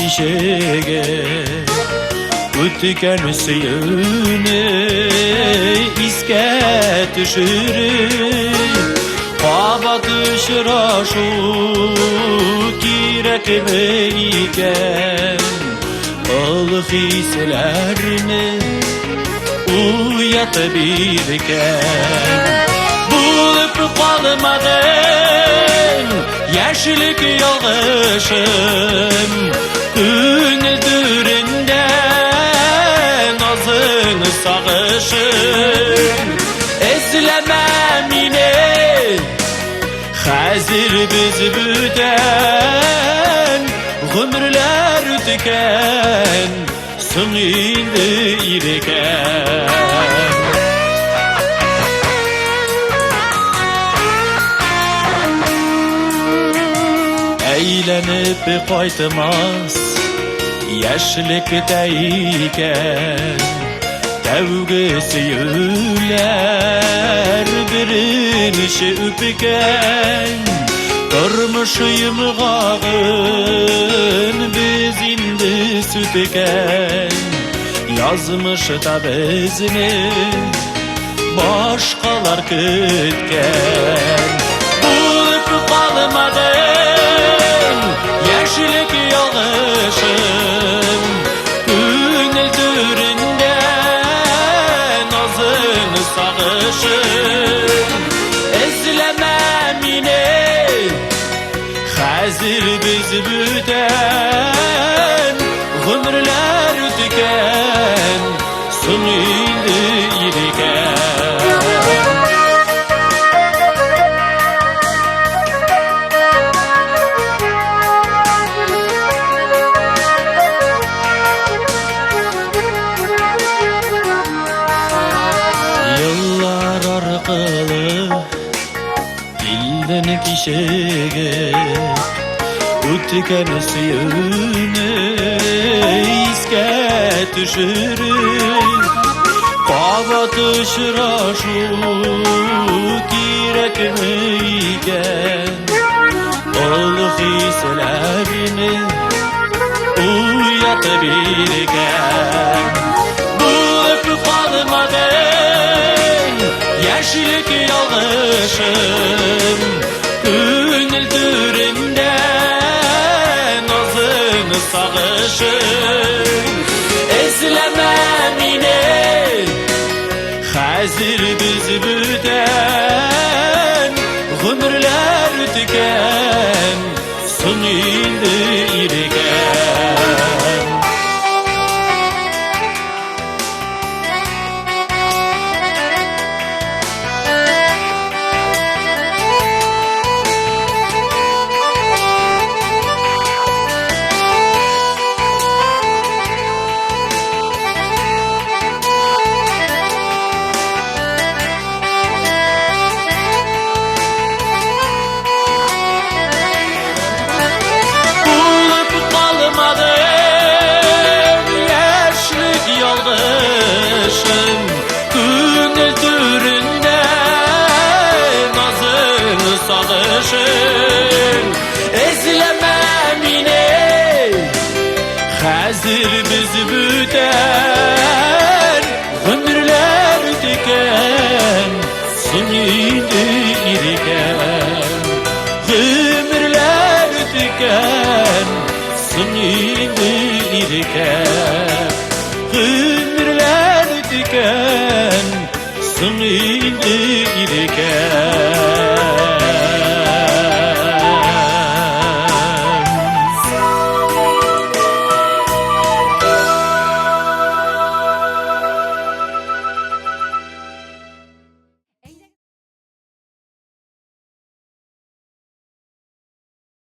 kişiye Ütken suyunu iske düşürür Kaba düşüra şu kirekmeyken Balık hislerini uyatabilken Bulup kalmadın yaşlık yoldaşım Ündüründen nazını sağışım Ezlemem yine hazır biz büden Gümürler tüken Sınıydı irken Eğlenip qaytmaz yaşlıktayken Tevgisi yüler birinişi üpken Durmuşuyum ağın biz indi sütken Yazmış tabezini başkalar kütken Bulup kalmadın yaşlık yoldaşım Ündüründen nazını sağışım Ezlemem yine hazır biz büden Gümürler tüken Sınıydı irken Yıllar arkalı Dilden kişiye Ütken suyunu iske düşürür Kaba düşüra şu kirekmeyken Balık hislerini uyatabilken Bulup kalmadın yaşlık yoldaşım Ündüründen nazını sağışım Ezlemem yine hazır biz büden Gümürler tüken Sınıydı irken Ezlemem yine hazır biz büden Gümürler tüken Sınıydı irken Gümürler tüken Sınıydı irken